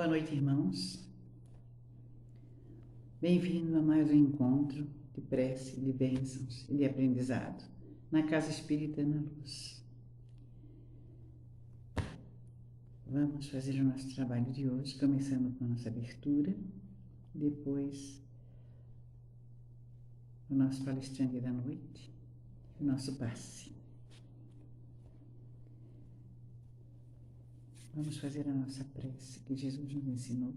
Boa noite, irmãos. Bem-vindo a mais um encontro de prece, de bênçãos e de aprendizado na Casa Espírita na Luz. Vamos fazer o nosso trabalho de hoje, começando com a nossa abertura, depois o nosso palestrante da noite, o nosso passe. Vamos fazer a nossa prece que Jesus nos ensinou.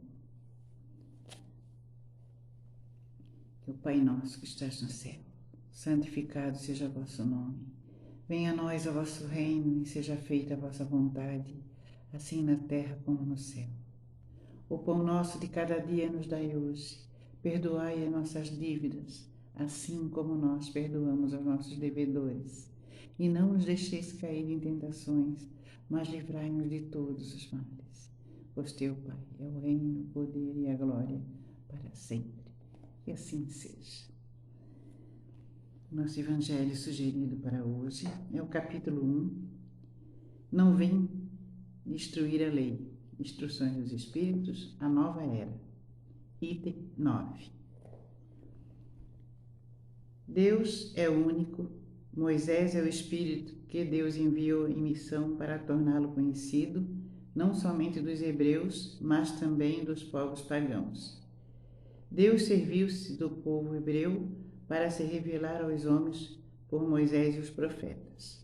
Que o Pai nosso que estás no céu, santificado seja o vosso nome. Venha a nós o vosso reino e seja feita a vossa vontade, assim na terra como no céu. O pão nosso de cada dia nos dai hoje. Perdoai as nossas dívidas, assim como nós perdoamos aos nossos devedores. E não nos deixeis cair em tentações, mas livrai-nos de todos os males. Pois teu, Pai, é o reino, o poder e a glória para sempre. Que assim seja. Nosso evangelho sugerido para hoje é o capítulo 1. Não vim destruir a lei. Instruções dos Espíritos, a nova era. Item 9. Deus é único. Moisés é o Espírito que Deus enviou em missão para torná-lo conhecido, não somente dos hebreus, mas também dos povos pagãos. Deus serviu-se do povo hebreu para se revelar aos homens por Moisés e os profetas.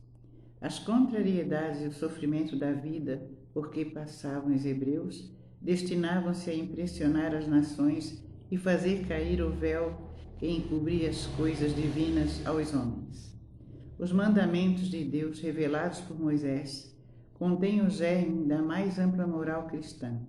As contrariedades e o sofrimento da vida por que passavam os hebreus destinavam-se a impressionar as nações e fazer cair o véu que encobria as coisas divinas aos homens. Os mandamentos de Deus revelados por Moisés contêm o germe da mais ampla moral cristã.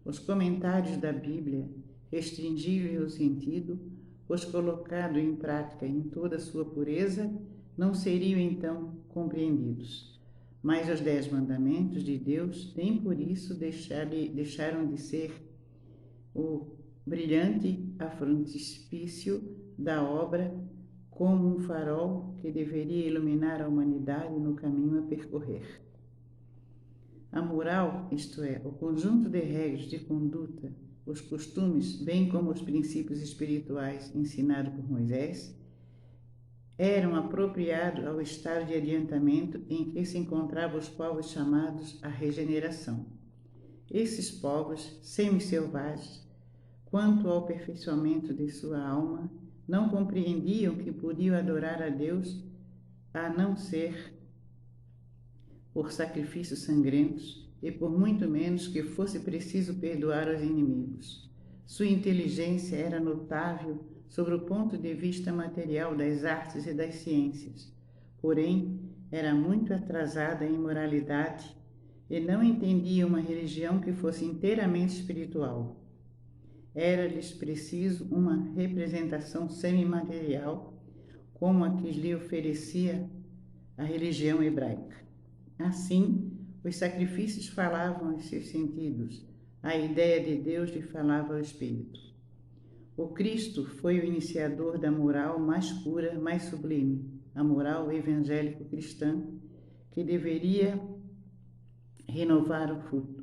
Os comentários da Bíblia restringiram-lhe o sentido, pois colocado em prática em toda a sua pureza, não seriam então compreendidos. Mas os 10 mandamentos de Deus nem por isso deixaram de ser o brilhante afrontispício da obra, como um farol que deveria iluminar a humanidade no caminho a percorrer. A moral, isto é, o conjunto de regras de conduta, os costumes, bem como os princípios espirituais ensinados por Moisés, eram apropriados ao estado de adiantamento em que se encontravam os povos chamados à regeneração. Esses povos, semi-selvagens, quanto ao aperfeiçoamento de sua alma, não compreendiam que podiam adorar a Deus a não ser por sacrifícios sangrentos e por muito menos que fosse preciso perdoar os inimigos. Sua inteligência era notável sobre o ponto de vista material das artes e das ciências, porém era muito atrasada em moralidade e não entendia uma religião que fosse inteiramente espiritual. Era-lhes preciso uma representação semimaterial, como a que lhe oferecia a religião hebraica. Assim, os sacrifícios falavam aos seus sentidos, a ideia de Deus lhe falava ao espírito. O Cristo foi o iniciador da moral mais pura, mais sublime, a moral evangélico-cristã, que deveria renovar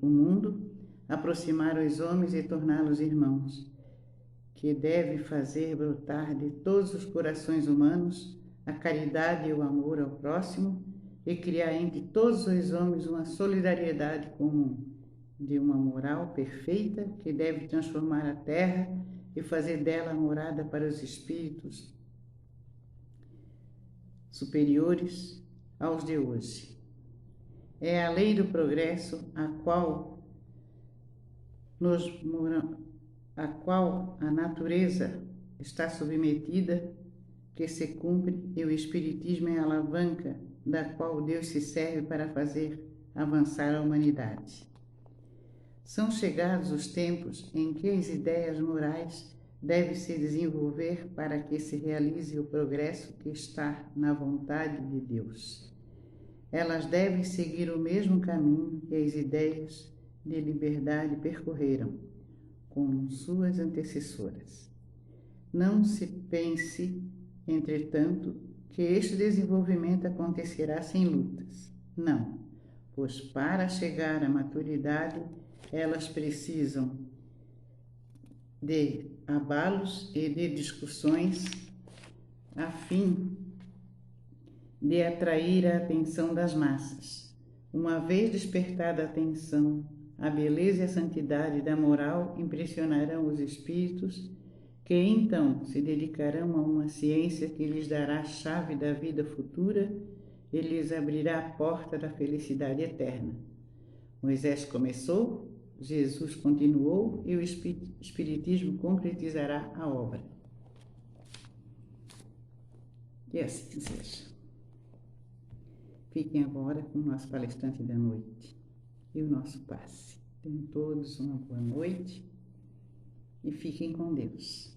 o mundo, aproximar os homens e torná-los irmãos, que deve fazer brotar de todos os corações humanos a caridade e o amor ao próximo e criar entre todos os homens uma solidariedade comum, de uma moral perfeita que deve transformar a terra e fazer dela morada para os espíritos superiores aos de hoje. É a lei do progresso a qual a natureza está submetida, que se cumpre, e o Espiritismo é a alavanca da qual Deus se serve para fazer avançar a humanidade. São chegados os tempos em que as ideias morais devem se desenvolver para que se realize o progresso que está na vontade de Deus. Elas devem seguir o mesmo caminho que as ideias de liberdade percorreram, com suas antecessoras. Não se pense, entretanto, que este desenvolvimento acontecerá sem lutas. Não, pois para chegar à maturidade Elas precisam de abalos e de discussões a fim de atrair a atenção das massas. Uma vez despertada a atenção, a beleza e a santidade da moral impressionarão os espíritos, que então se dedicarão a uma ciência que lhes dará a chave da vida futura e lhes abrirá a porta da felicidade eterna. Moisés começou, Jesus continuou e o Espiritismo concretizará a obra. E assim seja. Fiquem agora com o nosso palestrante da noite e o nosso passe. Tenham todos uma boa noite e fiquem com Deus.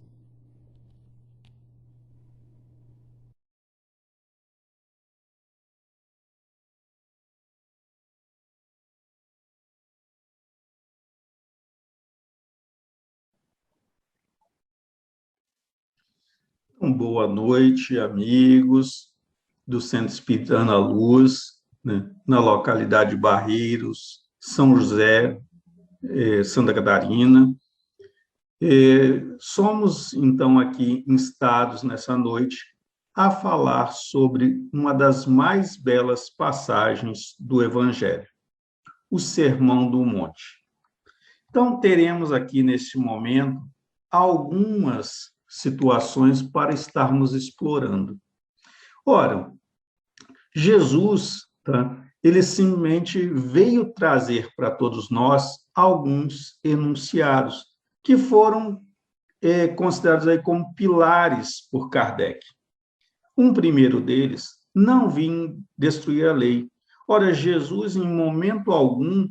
Boa noite, amigos do Centro Espírita Ana Luz, né, na localidade de Barreiros, São José, Santa Catarina. Somos, então, aqui instados nessa noite a falar sobre uma das mais belas passagens do Evangelho, o Sermão do Monte. Então, teremos aqui, neste momento, algumas situações para estarmos explorando. Ora, Jesus, ele simplesmente veio trazer para todos nós alguns enunciados que foram considerados aí como pilares por Kardec. Um primeiro deles, não vim destruir a lei. Ora, Jesus, em momento algum,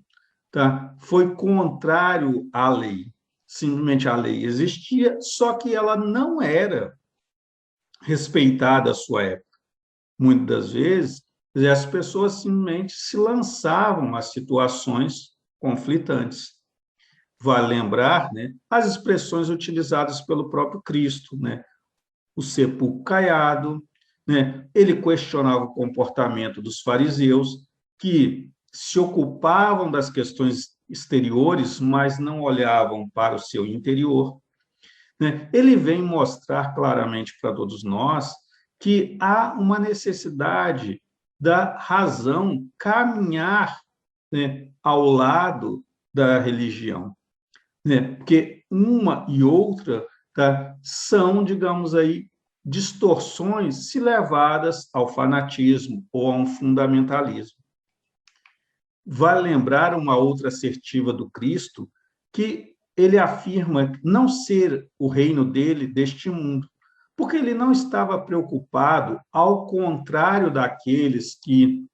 foi contrário à lei. Simplesmente a lei existia, só que ela não era respeitada à sua época. Muitas das vezes, as pessoas simplesmente se lançavam a situações conflitantes. Vale lembrar, né, as expressões utilizadas pelo próprio Cristo, né? O sepulcro caiado, né? Ele questionava o comportamento dos fariseus, que se ocupavam das questões exteriores, mas não olhavam para o seu interior. Ele vem mostrar claramente para todos nós que há uma necessidade da razão caminhar, né, ao lado da religião, né? Porque uma e outra são, digamos aí, distorções se levadas ao fanatismo ou a um fundamentalismo. Vale lembrar uma outra assertiva do Cristo, que ele afirma não ser o reino dele deste mundo, porque ele não estava preocupado, ao contrário daqueles que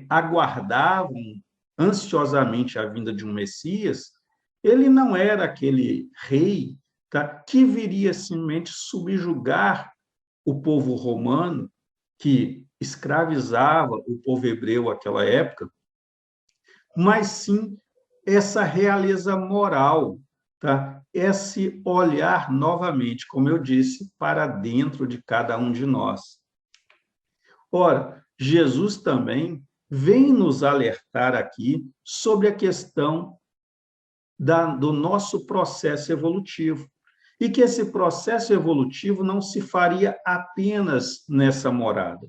aguardavam ansiosamente a vinda de um Messias. Ele não era aquele rei que viria simplesmente subjugar o povo romano, que escravizava o povo hebreu naquela época, mas sim essa realeza moral, esse olhar novamente, como eu disse, para dentro de cada um de nós. Ora, Jesus também vem nos alertar aqui sobre a questão do nosso processo evolutivo, e que esse processo evolutivo não se faria apenas nessa morada.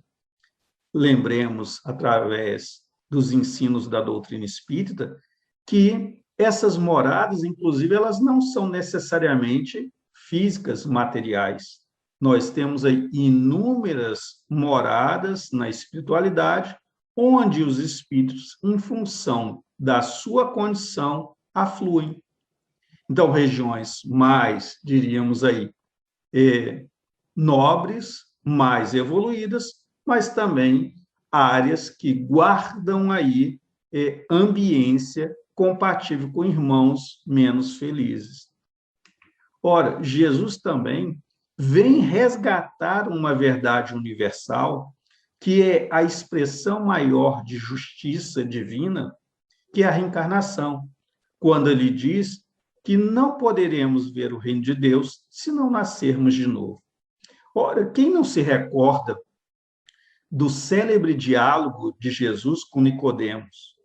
Lembremos, através dos ensinos da doutrina espírita, que essas moradas, inclusive, elas não são necessariamente físicas, materiais. Nós temos aí inúmeras moradas na espiritualidade, onde os espíritos, em função da sua condição, afluem. Então, regiões mais, diríamos aí, nobres, mais evoluídas, mas também áreas que guardam aí ambiência compatível com irmãos menos felizes. Ora, Jesus também vem resgatar uma verdade universal, que é a expressão maior de justiça divina, que é a reencarnação, quando ele diz que não poderemos ver o reino de Deus se não nascermos de novo. Ora, quem não se recorda do célebre diálogo de Jesus com Nicodemos,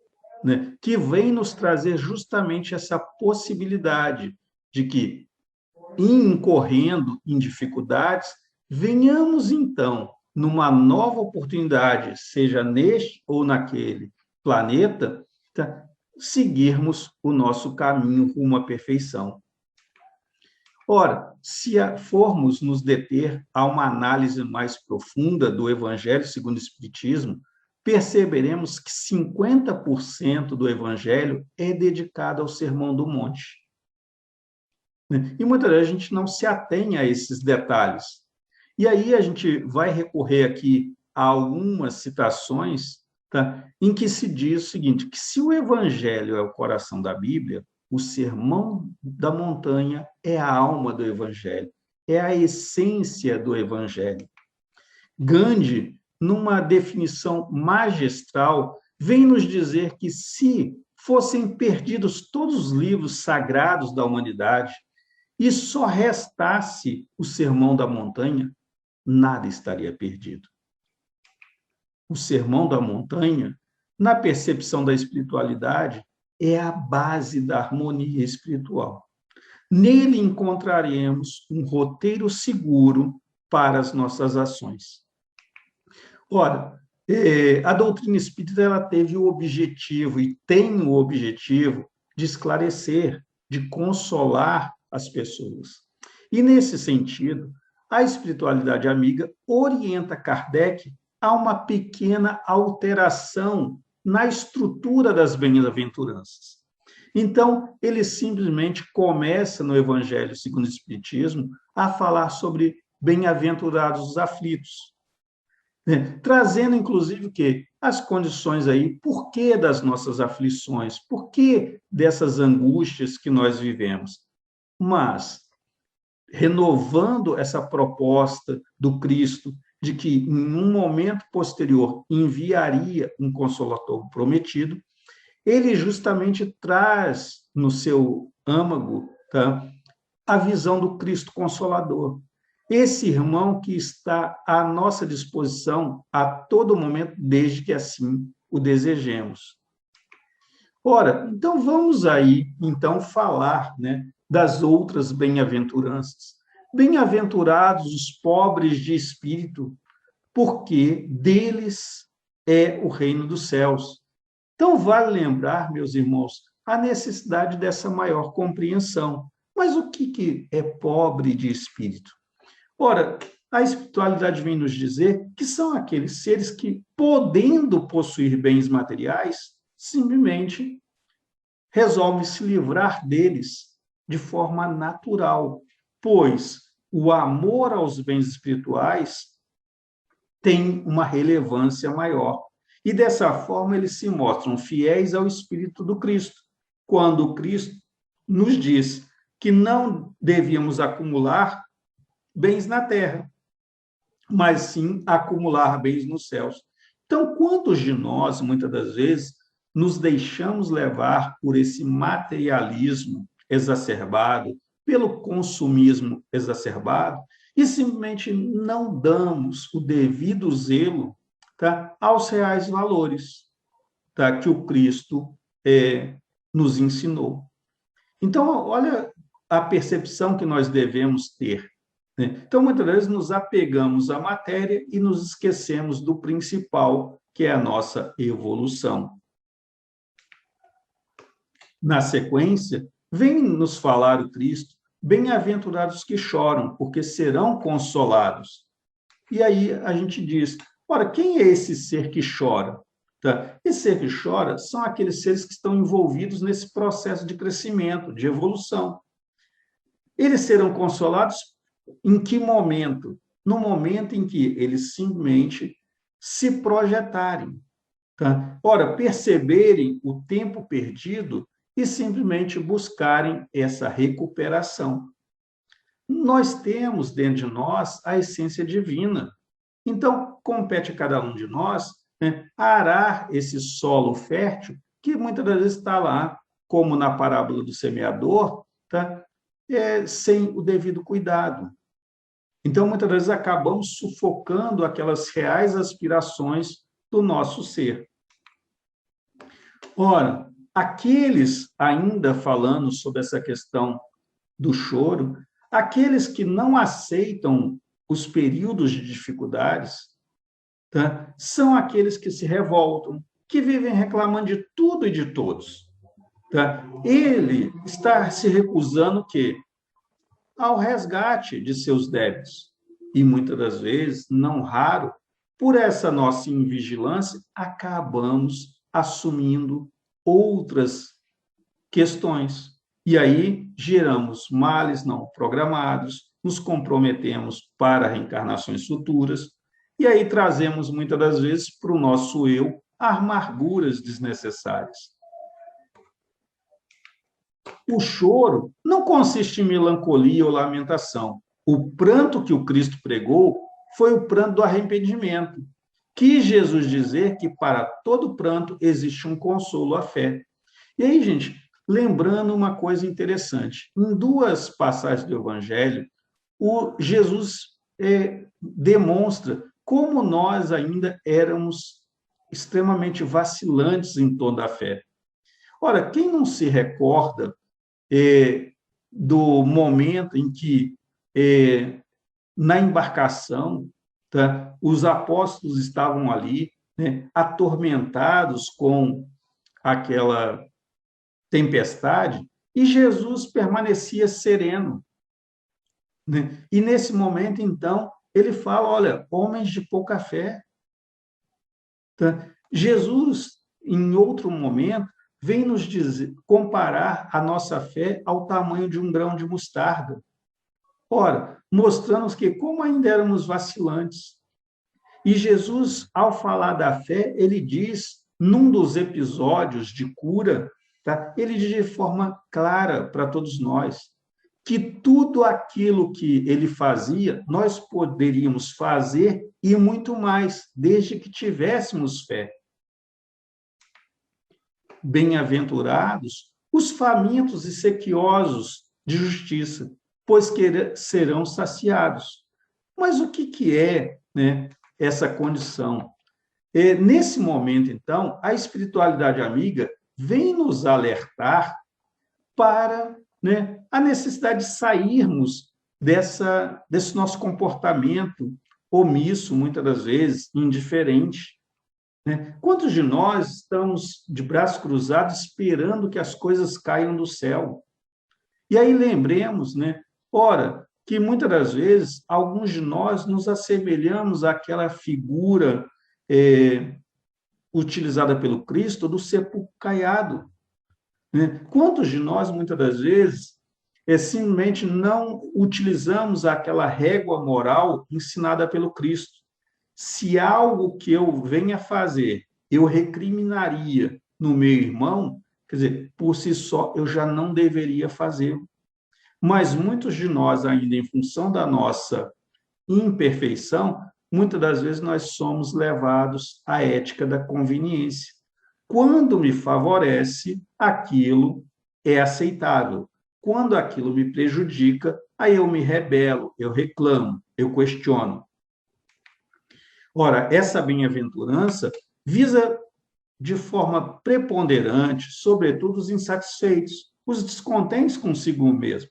né, que vem nos trazer justamente essa possibilidade de que, incorrendo em dificuldades, venhamos, então, numa nova oportunidade, seja neste ou naquele planeta, tá, seguirmos o nosso caminho rumo à perfeição. Ora, se formos nos deter a uma análise mais profunda do Evangelho segundo o Espiritismo, perceberemos que 50% do Evangelho é dedicado ao Sermão do Monte. E muitas vezes a gente não se atém a esses detalhes. E aí a gente vai recorrer aqui a algumas citações, tá, em que se diz o seguinte, que se o Evangelho é o coração da Bíblia, o Sermão da Montanha é a alma do Evangelho, é a essência do Evangelho. Gandhi, numa definição magistral, vem nos dizer que se fossem perdidos todos os livros sagrados da humanidade e só restasse o Sermão da Montanha, nada estaria perdido. O Sermão da Montanha, na percepção da espiritualidade, é a base da harmonia espiritual. Nele encontraremos um roteiro seguro para as nossas ações. Ora, a doutrina espírita ela teve o objetivo e tem o objetivo de esclarecer, de consolar as pessoas. E, nesse sentido, a espiritualidade amiga orienta Kardec a uma pequena alteração na estrutura das bem-aventuranças. Então, ele simplesmente começa no Evangelho segundo o Espiritismo a falar sobre bem-aventurados os aflitos, né? Trazendo, inclusive, o quê? As condições aí, por que das nossas aflições, por que dessas angústias que nós vivemos. Mas, renovando essa proposta do Cristo, de que em um momento posterior enviaria um Consolador prometido, ele justamente traz no seu âmago, tá, a visão do Cristo Consolador. Esse irmão que está à nossa disposição a todo momento, desde que assim o desejemos. Ora, então vamos aí, então, falar, né, das outras bem-aventuranças. Bem-aventurados os pobres de espírito, porque deles é o reino dos céus. Então, vale lembrar, meus irmãos, a necessidade dessa maior compreensão. Mas o que é pobre de espírito? Ora, a espiritualidade vem nos dizer que são aqueles seres que, podendo possuir bens materiais, simplesmente resolvem se livrar deles de forma natural, pois o amor aos bens espirituais tem uma relevância maior. E, dessa forma, eles se mostram fiéis ao Espírito do Cristo, quando o Cristo nos diz que não devíamos acumular bens na terra, mas sim acumular bens nos céus. Então, quantos de nós, muitas das vezes, nos deixamos levar por esse materialismo exacerbado, pelo consumismo exacerbado, e simplesmente não damos o devido zelo, tá, aos reais valores, tá, que o Cristo nos ensinou. Então, olha a percepção que nós devemos ter. Né? Então, muitas vezes, nos apegamos à matéria e nos esquecemos do principal, que é a nossa evolução. Na sequência, vem nos falar o Cristo, bem-aventurados que choram, porque serão consolados. E aí a gente diz, ora, quem é esse ser que chora? Tá? Esse ser que chora são aqueles seres que estão envolvidos nesse processo de crescimento, de evolução. Eles serão consolados em que momento? No momento em que eles simplesmente se projetarem. Tá? Ora, perceberem o tempo perdido e simplesmente buscarem essa recuperação. Nós temos dentro de nós a essência divina. Então, compete a cada um de nós, né, arar esse solo fértil que muitas das vezes está lá, como na parábola do semeador, tá? Sem o devido cuidado. Então, muitas vezes acabamos sufocando aquelas reais aspirações do nosso ser. Ora, aqueles, ainda falando sobre essa questão do choro, aqueles que não aceitam os períodos de dificuldades, tá? São aqueles que se revoltam, que vivem reclamando de tudo e de todos. Tá? Ele está se recusando o quê? Ao resgate de seus débitos. E muitas das vezes, não raro, por essa nossa invigilância, acabamos assumindo outras questões. E aí geramos males não programados, nos comprometemos para reencarnações futuras, e aí trazemos muitas das vezes para o nosso eu amarguras desnecessárias. O choro não consiste em melancolia ou lamentação. O pranto que o Cristo pregou foi o pranto do arrependimento. Quis Jesus dizer que para todo pranto existe um consolo, a fé. E aí, gente, lembrando uma coisa interessante, em duas passagens do Evangelho, o Jesus demonstra como nós ainda éramos extremamente vacilantes em torno da fé. Ora, quem não se recorda do momento em que, na embarcação, tá, os apóstolos estavam ali, né, atormentados com aquela tempestade, e Jesus permanecia sereno, né? E nesse momento, então, ele fala, olha, homens de pouca fé. Tá? Jesus, em outro momento, vem nos dizer, comparar a nossa fé ao tamanho de um grão de mostarda. Ora, mostrando que como ainda éramos vacilantes. E Jesus, ao falar da fé, ele diz, num dos episódios de cura, tá? Ele diz de forma clara para todos nós, que tudo aquilo que ele fazia, nós poderíamos fazer e muito mais, desde que tivéssemos fé. Bem-aventurados os famintos e sequiosos de justiça, pois serão saciados. Mas o que é, né, essa condição? Nesse momento, então, a espiritualidade amiga vem nos alertar para, né, a necessidade de sairmos desse nosso comportamento omisso, muitas das vezes, indiferente. Né? Quantos de nós estamos de braços cruzados esperando que as coisas caiam do céu? E aí lembremos, né, ora, que muitas das vezes alguns de nós nos assemelhamos àquela figura utilizada pelo Cristo do sepulcro caiado. Né? Quantos de nós, muitas das vezes, simplesmente não utilizamos aquela régua moral ensinada pelo Cristo? Se algo que eu venha fazer, eu recriminaria no meu irmão, quer dizer, por si só, eu já não deveria fazer. Mas muitos de nós, ainda em função da nossa imperfeição, muitas das vezes nós somos levados à ética da conveniência. Quando me favorece, aquilo é aceitável. Quando aquilo me prejudica, aí eu me rebelo, eu reclamo, eu questiono. Ora, essa bem-aventurança visa de forma preponderante, sobretudo, os insatisfeitos, os descontentes consigo mesmo.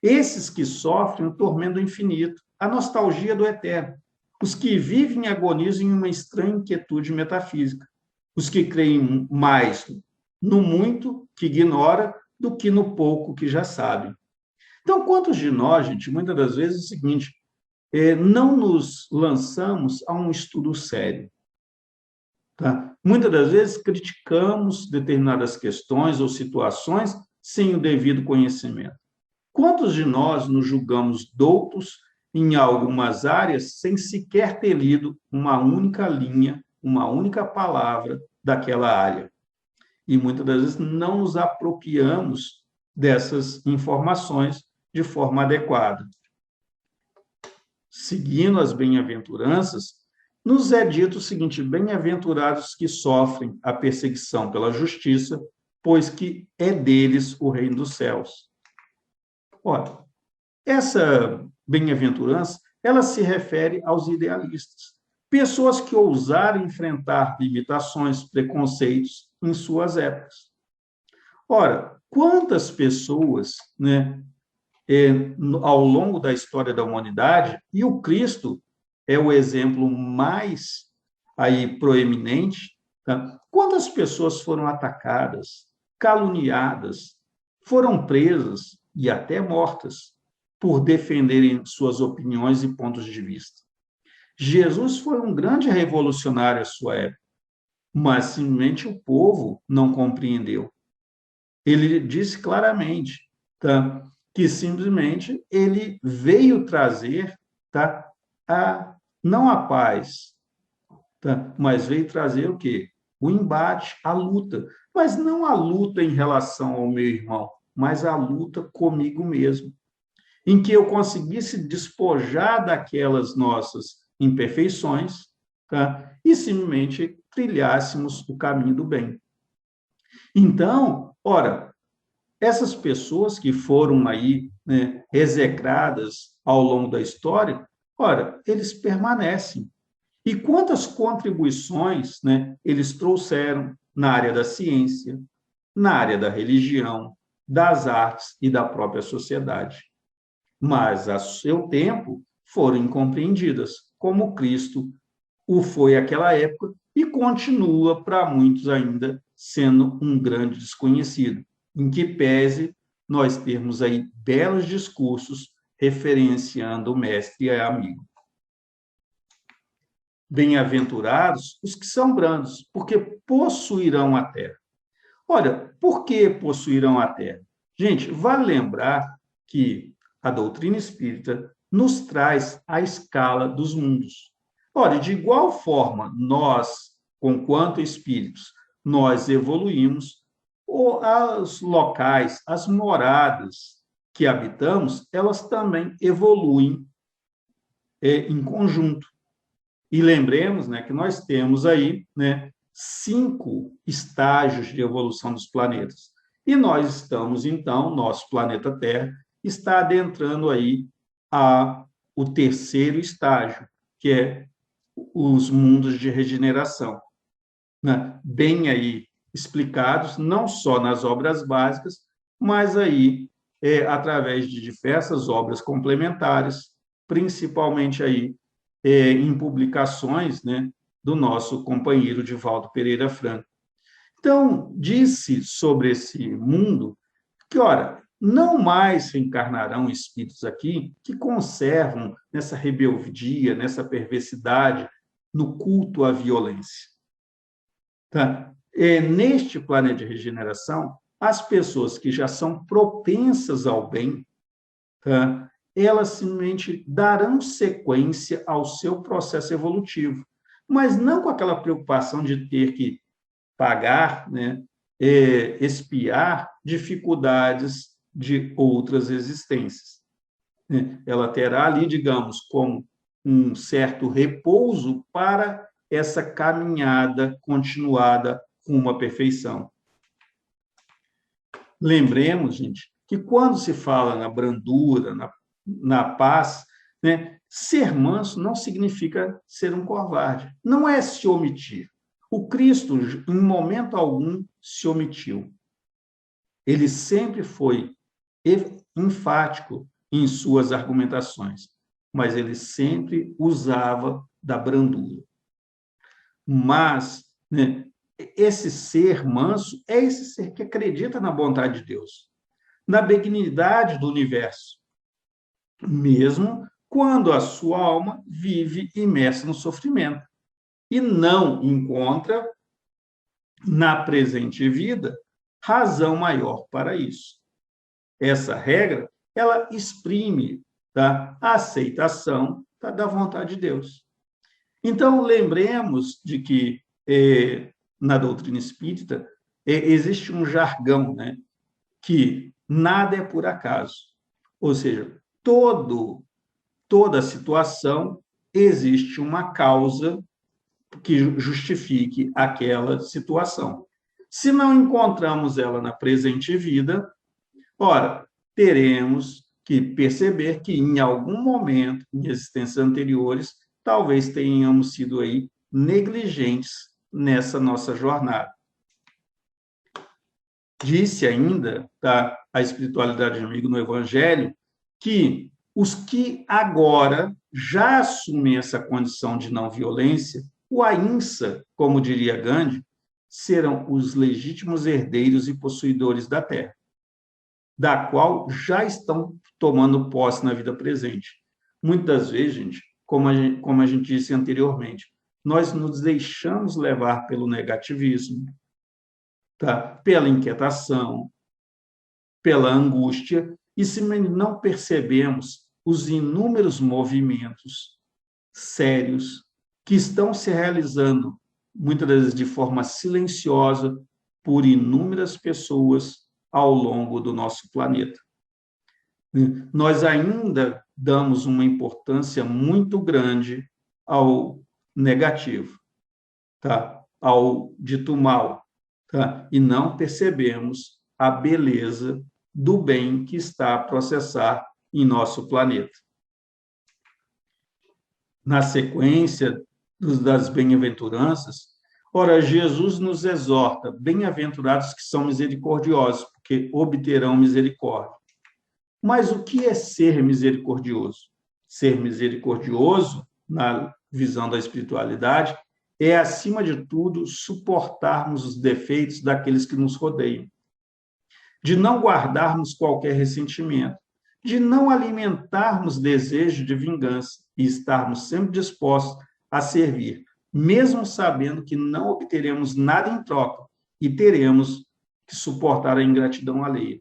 Esses que sofrem o tormento infinito, a nostalgia do eterno, os que vivem e agonizam em uma estranha inquietude metafísica, os que creem mais no muito que ignora do que no pouco que já sabe. Então, quantos de nós, gente, muitas das vezes é o seguinte, não nos lançamos a um estudo sério. Tá? Muitas das vezes criticamos determinadas questões ou situações sem o devido conhecimento. Quantos de nós nos julgamos doutos em algumas áreas sem sequer ter lido uma única linha, uma única palavra daquela área? E muitas das vezes não nos apropriamos dessas informações de forma adequada. Seguindo as bem-aventuranças, nos é dito o seguinte: bem-aventurados que sofrem a perseguição pela justiça, pois que é deles o reino dos céus. Ora, essa bem-aventurança, ela se refere aos idealistas. pessoas que ousaram enfrentar limitações, preconceitos em suas épocas. Ora, quantas pessoas, né, ao longo da história da humanidade, e o Cristo é o exemplo mais aí proeminente, tá? Quantas pessoas foram atacadas, caluniadas, foram presas e até mortas por defenderem suas opiniões e pontos de vista. Jesus foi um grande revolucionário à sua época, mas simplesmente o povo não compreendeu. Ele disse claramente, tá, que simplesmente ele veio trazer, tá, não a paz, tá, mas veio trazer o quê? O embate, a luta. Mas não a luta em relação ao meu irmão, mas a luta comigo mesmo, em que eu conseguisse despojar daquelas nossas imperfeições, tá? E simplesmente trilhássemos o caminho do bem. Então, ora, essas pessoas que foram aí, né, execradas ao longo da história, ora, eles permanecem. E quantas contribuições, né, eles trouxeram na área da ciência, na área da religião, das artes e da própria sociedade. Mas, a seu tempo, foram incompreendidas, como Cristo o foi àquela época e continua para muitos ainda sendo um grande desconhecido, em que pese nós termos aí belos discursos referenciando o mestre e amigo. Bem-aventurados os que são brandos, porque possuirão a terra. Olha, por que possuirão a terra? Gente, vale lembrar que a doutrina espírita nos traz a escala dos mundos. Olha, de igual forma, nós, conquanto espíritos, nós evoluímos, os locais, as moradas que habitamos, elas também evoluem em conjunto. E lembremos, né, que nós temos aí, né, 5 estágios de evolução dos planetas. E nós estamos, então, nosso planeta Terra está adentrando aí o terceiro estágio, que é os mundos de regeneração, né? Bem aí explicados, não só nas obras básicas, mas aí através de diversas obras complementares, principalmente aí em publicações, né, do nosso companheiro Divaldo Pereira Franco. Então, disse sobre esse mundo que, ora, não mais reencarnarão espíritos aqui que conservam nessa rebeldia, nessa perversidade, no culto à violência. Tá? Neste planeta de regeneração, as pessoas que já são propensas ao bem, tá? Elas simplesmente darão sequência ao seu processo evolutivo, mas não com aquela preocupação de ter que pagar, né, expiar dificuldades de outras existências. Ela terá ali, digamos, como um certo repouso para essa caminhada continuada rumo à perfeição. Lembremos, gente, que quando se fala na brandura, na paz, né, ser manso não significa ser um covarde, não é se omitir. O Cristo, em momento algum, se omitiu. Ele sempre foi enfático em suas argumentações, mas ele sempre usava da brandura. Mas, né, esse ser manso é esse ser que acredita na bondade de Deus, na benignidade do universo, mesmo quando a sua alma vive imersa no sofrimento e não encontra, na presente vida, razão maior para isso. Essa regra, ela exprime, tá, a aceitação, tá, da vontade de Deus. Então, lembremos de que, na doutrina espírita, existe um jargão, né, que nada é por acaso. Ou seja, toda situação existe uma causa que justifique aquela situação. Se não encontramos ela na presente vida, ora, teremos que perceber que, em algum momento, em existências anteriores, talvez tenhamos sido aí negligentes nessa nossa jornada. Disse ainda, tá, a espiritualidade amigo no Evangelho, que os que agora já assumem essa condição de não violência, o ahimsa, como diria Gandhi, serão os legítimos herdeiros e possuidores da terra, da qual já estão tomando posse na vida presente. Muitas vezes, gente, como a gente disse anteriormente, nós nos deixamos levar pelo negativismo, tá? Pela inquietação, pela angústia, e se não percebemos os inúmeros movimentos sérios que estão se realizando, muitas vezes de forma silenciosa, por inúmeras pessoas ao longo do nosso planeta. Nós ainda damos uma importância muito grande ao negativo, tá? Ao dito mal, tá? E não percebemos a beleza do bem que está a processar em nosso planeta. Na sequência das bem-aventuranças, ora, Jesus nos exorta, bem-aventurados que são misericordiosos, porque obterão misericórdia. Mas o que é ser misericordioso? Ser misericordioso, na visão da espiritualidade, é, acima de tudo, suportarmos os defeitos daqueles que nos rodeiam, de não guardarmos qualquer ressentimento, de não alimentarmos desejo de vingança e estarmos sempre dispostos a servir, mesmo sabendo que não obteremos nada em troca e teremos que suportar a ingratidão alheia.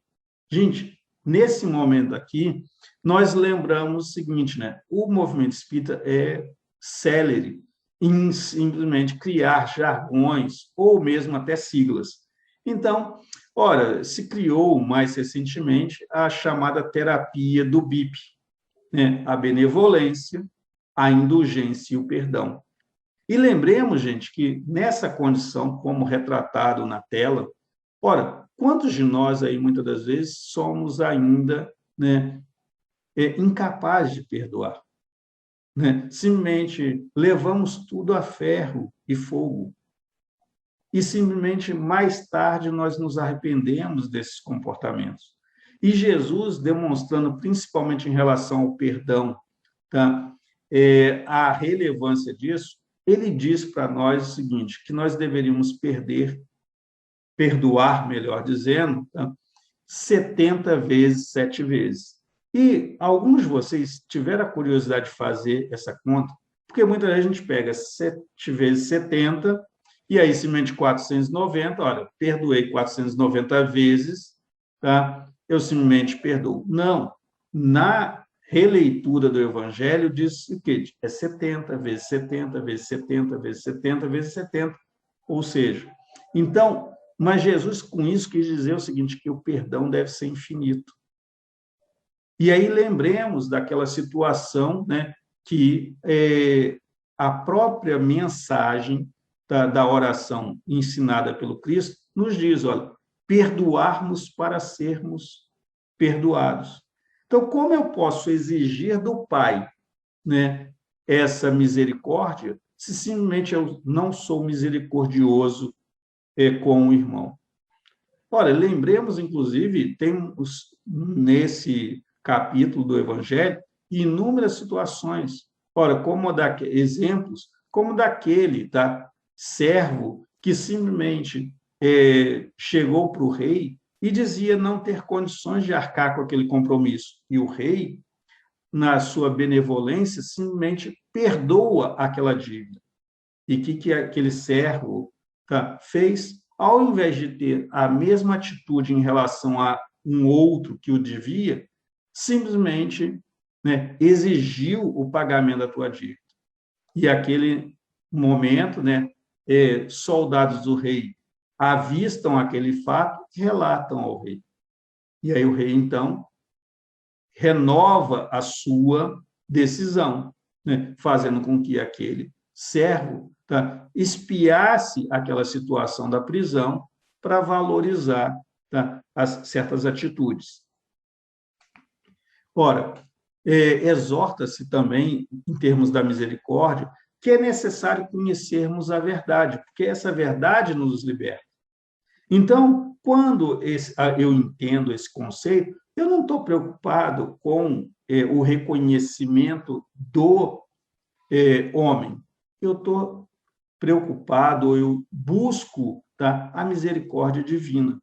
Gente, nesse momento aqui, nós lembramos o seguinte, né? O movimento espírita é célere em simplesmente criar jargões ou mesmo até siglas. Então, ora, se criou mais recentemente a chamada terapia do BIP, né? A benevolência, a indulgência e o perdão. E lembremos, gente, que nessa condição, como retratado na tela, ora, quantos de nós aí, muitas das vezes, somos ainda, né, incapazes de perdoar? Né? Simplesmente levamos tudo a ferro e fogo. E simplesmente mais tarde nós nos arrependemos desses comportamentos. E Jesus, demonstrando principalmente em relação ao perdão, tá? A relevância disso, ele diz para nós o seguinte, que nós deveríamos perdoar, melhor dizendo, tá? 70 vezes, 7 vezes. E alguns de vocês tiveram a curiosidade de fazer essa conta, porque muitas vezes a gente pega 7 vezes 70, e aí simplesmente 490, olha, perdoei 490 vezes, tá? Eu simplesmente perdoo. Não, na releitura do Evangelho diz o quê? É 70 vezes 70 vezes 70 vezes 70 vezes 70, ou seja, então, mas Jesus com isso quis dizer o seguinte, que o perdão deve ser infinito. E aí lembremos daquela situação, né, que a própria mensagem da oração ensinada pelo Cristo nos diz, olha, perdoarmos para sermos perdoados. Então, como eu posso exigir do Pai, né, essa misericórdia, se simplesmente eu não sou misericordioso com o irmão? Ora, lembremos, inclusive, temos nesse capítulo do Evangelho inúmeras situações. Ora, exemplos, como daquele servo que simplesmente chegou para o rei e dizia não ter condições de arcar com aquele compromisso. E o rei, na sua benevolência, simplesmente perdoa aquela dívida. E o que aquele servo fez? Ao invés de ter a mesma atitude em relação a um outro que o devia, simplesmente, né, exigiu o pagamento da tua dívida. E aquele momento, né, soldados do rei avistam aquele fato e relatam ao rei. E aí o rei, então, renova a sua decisão, né, fazendo com que aquele servo espiasse aquela situação da prisão para valorizar certas atitudes. Ora, exorta-se também, em termos da misericórdia, que é necessário conhecermos a verdade, porque essa verdade nos liberta. Então, quando eu entendo esse conceito, eu não estou preocupado com o reconhecimento do homem. Eu estou preocupado, eu busco, tá, a misericórdia divina.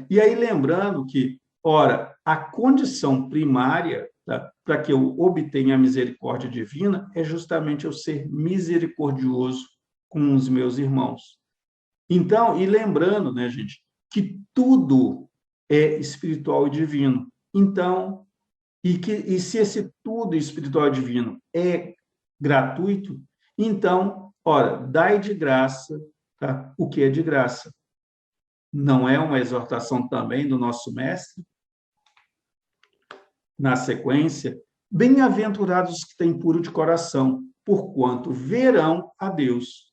E aí, lembrando que, ora, a condição primária, tá, para que eu obtenha a misericórdia divina é justamente eu ser misericordioso com os meus irmãos. Então, e lembrando, né, gente, que tudo é espiritual e divino. Então, e se esse tudo espiritual e divino é gratuito, então, ora, dai de graça, tá, o que é de graça. Não é uma exortação também do nosso mestre? Na sequência, bem-aventurados os que têm puro de coração, porquanto verão a Deus.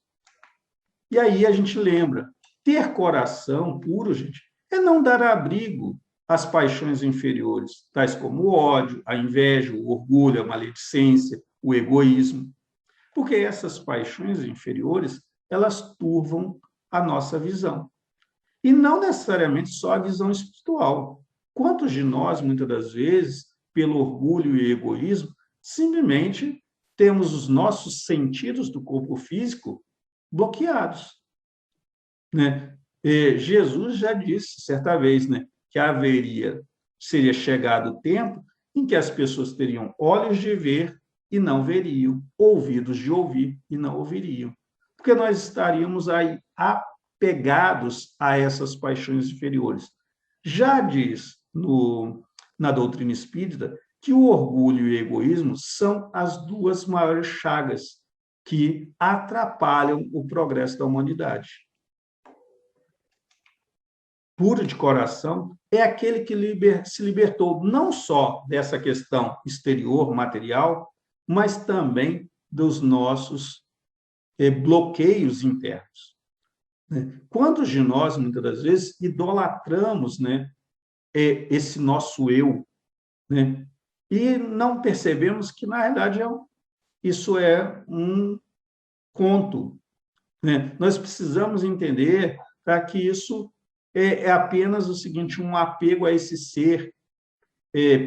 E aí a gente lembra, ter coração puro, gente, é não dar abrigo às paixões inferiores, tais como o ódio, a inveja, o orgulho, a maledicência, o egoísmo. Porque essas paixões inferiores, elas turvam a nossa visão. E não necessariamente só a visão espiritual. Quantos de nós, muitas das vezes, pelo orgulho e egoísmo, simplesmente temos os nossos sentidos do corpo físico bloqueados, né? Jesus já disse certa vez, né, que seria chegado o tempo em que as pessoas teriam olhos de ver e não veriam, ouvidos de ouvir e não ouviriam, porque nós estaríamos aí apegados a essas paixões inferiores. Já diz na doutrina espírita que o orgulho e o egoísmo são as duas maiores chagas que atrapalham o progresso da humanidade. Puro de coração é aquele que se libertou não só dessa questão exterior, material, mas também dos nossos bloqueios internos. Quantos de nós, muitas das vezes, idolatramos, né, esse nosso eu, né, e não percebemos que, na realidade, isso é um conto, né? Nós precisamos entender para que isso é apenas o seguinte, um apego a esse ser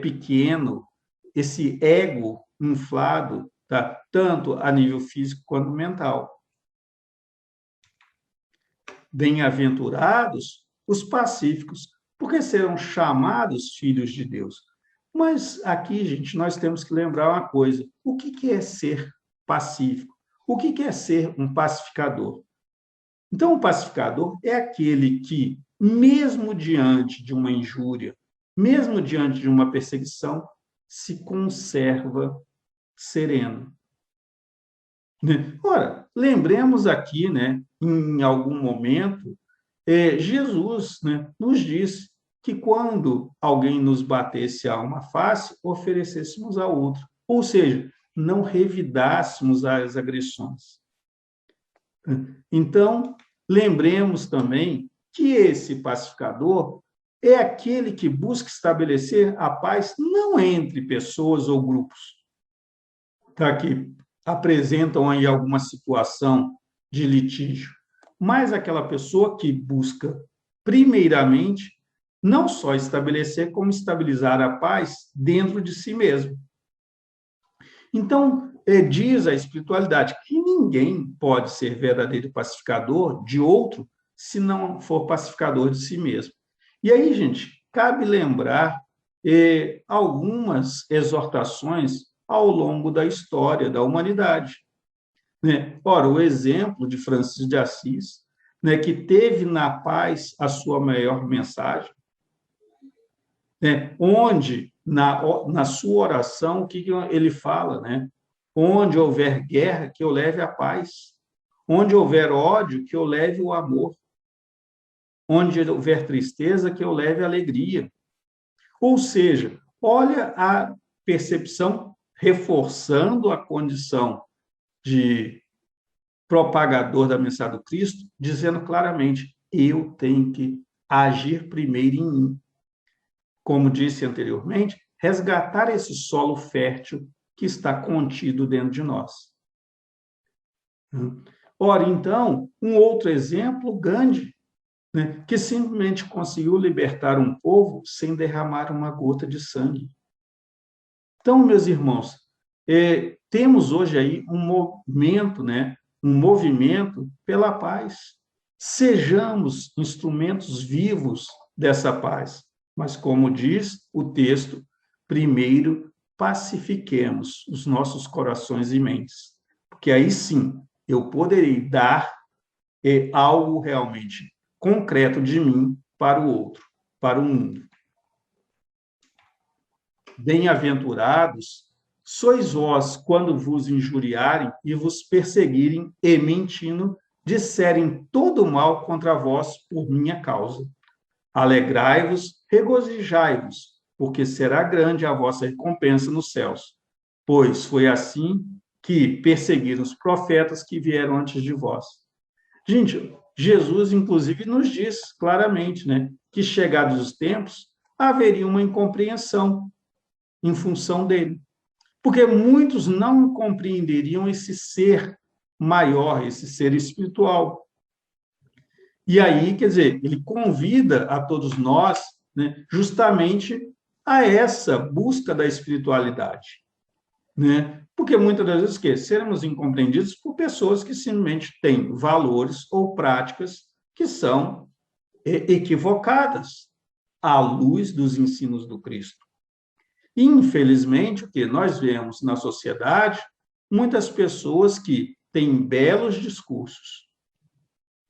pequeno, esse ego inflado, tá? Tanto a nível físico quanto mental. Bem-aventurados os pacíficos, porque serão chamados filhos de Deus. Mas aqui, gente, nós temos que lembrar uma coisa. O que é ser pacífico? O que é ser um pacificador? Então, o pacificador é aquele que, mesmo diante de uma injúria, mesmo diante de uma perseguição, se conserva sereno. Ora, lembremos aqui, né, em algum momento, Jesus, né, nos diz que quando alguém nos batesse a uma face, oferecêssemos a outra. Ou seja, não revidássemos as agressões. Então, lembremos também que esse pacificador é aquele que busca estabelecer a paz não entre pessoas ou grupos, tá, que apresentam aí alguma situação de litígio, mas aquela pessoa que busca, primeiramente, não só estabelecer, como estabilizar a paz dentro de si mesmo. Então, diz a espiritualidade que ninguém pode ser verdadeiro pacificador de outro se não for pacificador de si mesmo. E aí, gente, cabe lembrar algumas exortações ao longo da história da humanidade. Né? Ora, o exemplo de Francisco de Assis, né, que teve na paz a sua maior mensagem, né, onde, na sua oração, o que ele fala? Né? Onde houver guerra, que eu leve a paz. Onde houver ódio, que eu leve o amor. Onde houver tristeza, que eu leve a alegria. Ou seja, olha a percepção reforçando a condição de propagador da mensagem do Cristo, dizendo claramente, eu tenho que agir primeiro em mim. Como disse anteriormente, resgatar esse solo fértil que está contido dentro de nós. Ora, então, um outro exemplo, Gandhi, né, que simplesmente conseguiu libertar um povo sem derramar uma gota de sangue. Então, meus irmãos, temos hoje aí um movimento, né, um movimento pela paz. Sejamos instrumentos vivos dessa paz. Mas, como diz o texto, primeiro pacifiquemos os nossos corações e mentes, porque aí sim eu poderei dar algo realmente concreto de mim para o outro, para o mundo. Bem-aventurados sois vós quando vos injuriarem e vos perseguirem e, mentindo, disserem todo mal contra vós por minha causa. Alegrai-vos, regozijai-vos, porque será grande a vossa recompensa nos céus. Pois foi assim que perseguiram os profetas que vieram antes de vós. Gente, Jesus, inclusive, nos diz claramente, né, que chegados os tempos, haveria uma incompreensão em função dele. Porque muitos não compreenderiam esse ser maior, esse ser espiritual. E aí, quer dizer, ele convida a todos nós, né, justamente a essa busca da espiritualidade, né? Porque muitas das vezes seremos incompreendidos por pessoas que simplesmente têm valores ou práticas que são equivocadas à luz dos ensinos do Cristo. Infelizmente, o que nós vemos na sociedade, muitas pessoas que têm belos discursos,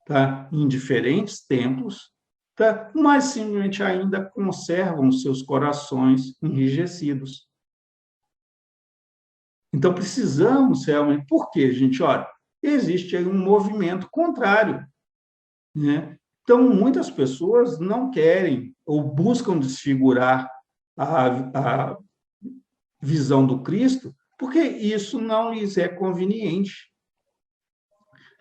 tá, em diferentes templos, tá, mas simplesmente ainda conservam seus corações enrijecidos. Então, precisamos realmente... Por quê, gente? Olha, existe aí um movimento contrário, né? Então, muitas pessoas não querem ou buscam desfigurar a visão do Cristo, porque isso não lhes é conveniente.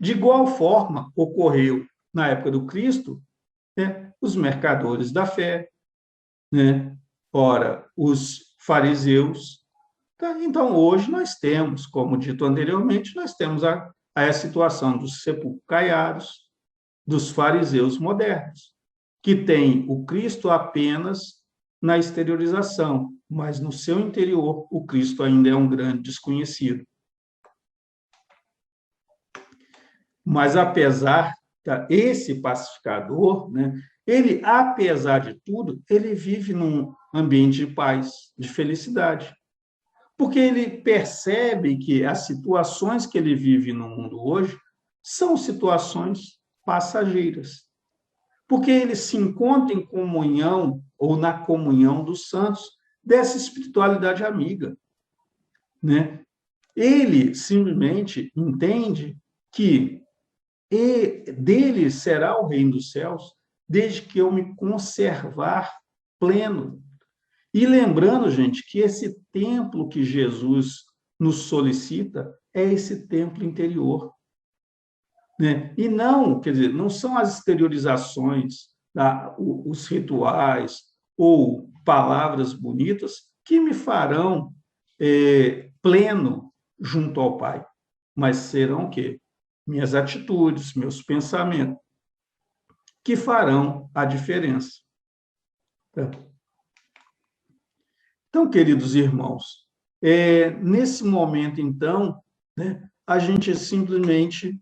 De igual forma, ocorreu na época do Cristo, né, os mercadores da fé, né? Ora, os fariseus. Tá? Então, hoje nós temos, como dito anteriormente, nós temos a situação dos sepulcaiados, dos fariseus modernos, que têm o Cristo apenas na exteriorização, mas no seu interior o Cristo ainda é um grande desconhecido. Mas apesar esse pacificador, né, ele, apesar de tudo, ele vive num ambiente de paz, de felicidade. Porque ele percebe que as situações que ele vive no mundo hoje são situações passageiras. Porque ele se encontra em comunhão, ou na comunhão dos santos, dessa espiritualidade amiga, né? Ele simplesmente entende que dele será o reino dos céus, desde que eu me conservar pleno. E lembrando, gente, que esse templo que Jesus nos solicita é esse templo interior, né? E não, quer dizer, não são as exteriorizações, tá? Os rituais ou palavras bonitas que me farão pleno junto ao Pai, mas serão o quê? Minhas atitudes, meus pensamentos, que farão a diferença. Tá? Então, queridos irmãos, nesse momento, então, né, a gente simplesmente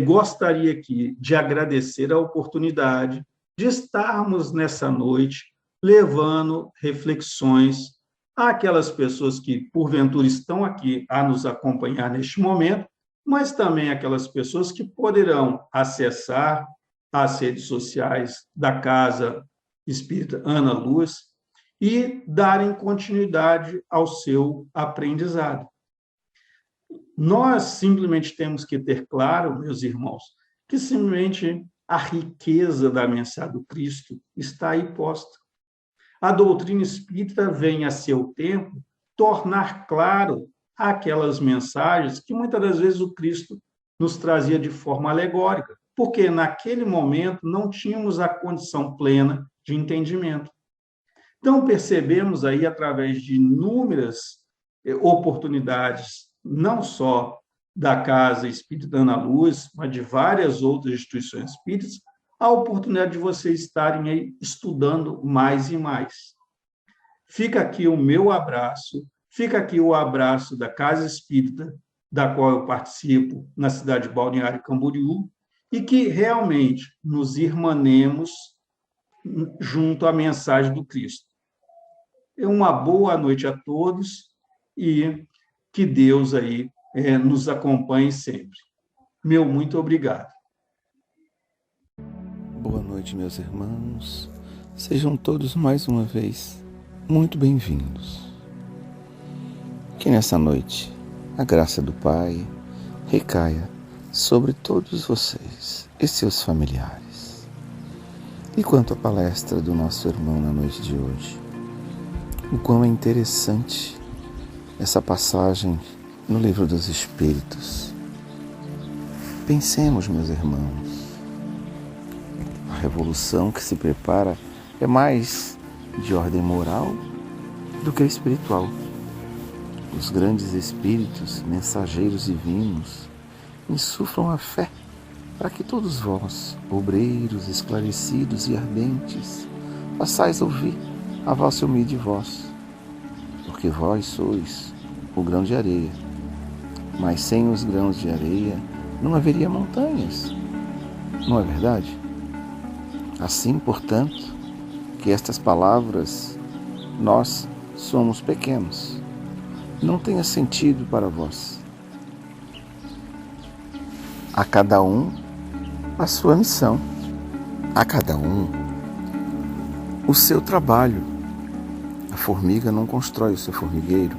gostaria aqui de agradecer a oportunidade de estarmos nessa noite levando reflexões àquelas pessoas que, porventura, estão aqui a nos acompanhar neste momento, mas também aquelas pessoas que poderão acessar as redes sociais da Casa Espírita Ana Luz e darem continuidade ao seu aprendizado. Nós simplesmente temos que ter claro, meus irmãos, que simplesmente a riqueza da mensagem do Cristo está aí posta. A doutrina espírita vem a seu tempo tornar claro aquelas mensagens que muitas das vezes o Cristo nos trazia de forma alegórica, porque naquele momento não tínhamos a condição plena de entendimento. Então, percebemos aí, através de inúmeras oportunidades, não só da Casa Espírita Ana Luz, mas de várias outras instituições espíritas, a oportunidade de vocês estarem aí estudando mais e mais. Fica aqui o meu abraço, fica aqui o abraço da Casa Espírita, da qual eu participo na cidade de Balneário Camboriú, e que realmente nos irmanemos junto à mensagem do Cristo. Uma boa noite a todos e que Deus aí nos acompanhe sempre. Meu muito obrigado. Boa noite, meus irmãos. Sejam todos mais uma vez muito bem-vindos. Que nessa noite a graça do Pai recaia sobre todos vocês e seus familiares. E quanto à palestra do nosso irmão na noite de hoje, o quão é interessante essa passagem no Livro dos Espíritos. Pensemos, meus irmãos, a revolução que se prepara é mais de ordem moral do que espiritual. Os grandes espíritos, mensageiros divinos, insuflam a fé para que todos vós, obreiros esclarecidos e ardentes, façais ouvir a vossa humilde voz, porque vós sois o grão de areia, mas sem os grãos de areia não haveria montanhas, não é verdade? Assim, portanto, que estas palavras, nós somos pequenos, não tenha sentido para vós. A cada um a sua missão, a cada um o seu trabalho. A formiga não constrói o seu formigueiro,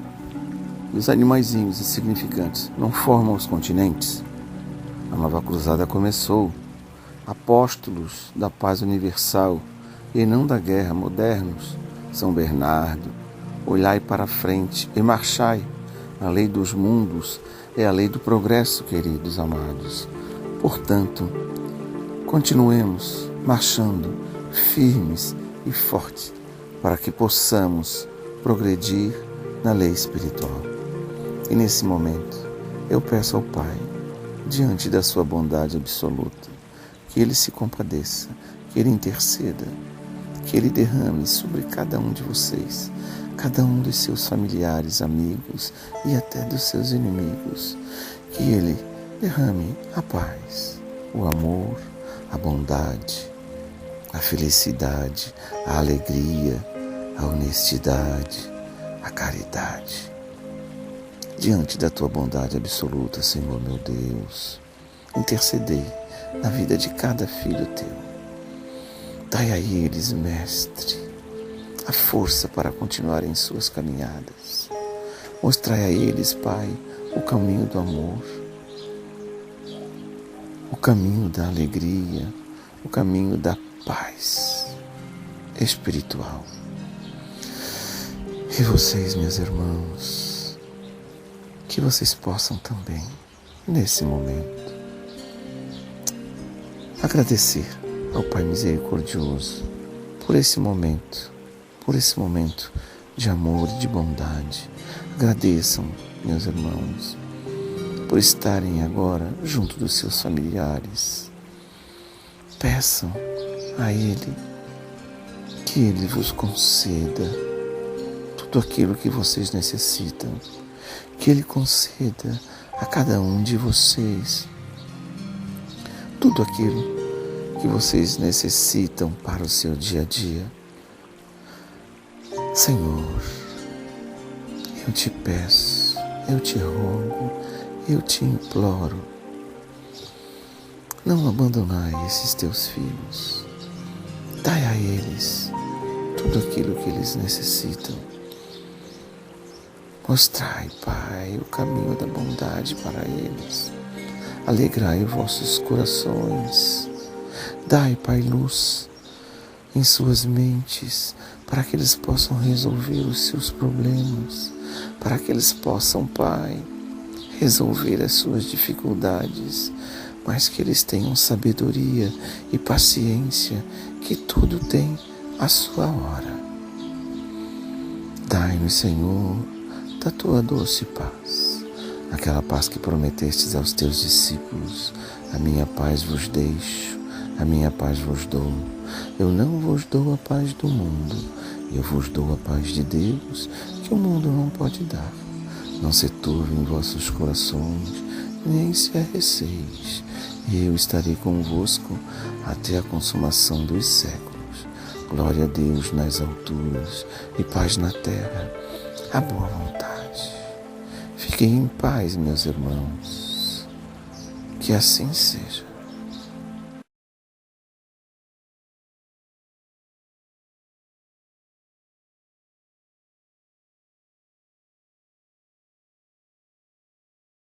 e os animaizinhos insignificantes não formam os continentes. A nova cruzada começou. Apóstolos da paz universal e não da guerra modernos, São Bernardo, olhai para a frente e marchai. A lei dos mundos é a lei do progresso, queridos amados. Portanto, continuemos marchando firmes e fortes para que possamos progredir na lei espiritual. E nesse momento, eu peço ao Pai, diante da sua bondade absoluta, que Ele se compadeça, que Ele interceda, que Ele derrame sobre cada um de vocês, cada um dos seus familiares, amigos e até dos seus inimigos, que Ele derrame a paz, o amor, a bondade, a felicidade, a alegria, a honestidade, a caridade. Diante da tua bondade absoluta, Senhor meu Deus, intercedei na vida de cada filho teu. Dai a eles, Mestre, a força para continuar em suas caminhadas. Mostrai a eles, Pai, o caminho do amor, o caminho da alegria, o caminho da paz espiritual. E vocês, meus irmãos, que vocês possam também, nesse momento, agradecer ao Pai misericordioso por esse momento de amor e de bondade. Agradeçam, meus irmãos, por estarem agora junto dos seus familiares. Peçam a Ele que Ele vos conceda tudo aquilo que vocês necessitam, que Ele conceda a cada um de vocês tudo aquilo que vocês necessitam para o seu dia a dia. Senhor, eu te peço, eu te rogo, eu te imploro, não abandonai esses teus filhos. Dai a eles tudo aquilo que eles necessitam. Mostrai, Pai, o caminho da bondade para eles. Alegrai vossos corações. Dai, Pai, luz em suas mentes, para que eles possam resolver os seus problemas, para que eles possam, Pai, resolver as suas dificuldades, mas que eles tenham sabedoria e paciência, que tudo tem a sua hora. Dai-nos, Senhor, da tua doce paz, aquela paz que prometestes aos teus discípulos. A minha paz vos deixo, a minha paz vos dou. Eu não vos dou a paz do mundo, eu vos dou a paz de Deus, que o mundo não pode dar. Não se turvem vossos corações, nem se arreceis. Eu estarei convosco até a consumação dos séculos. Glória a Deus nas alturas e paz na terra, a boa vontade. Fiquem em paz, meus irmãos. Que assim seja.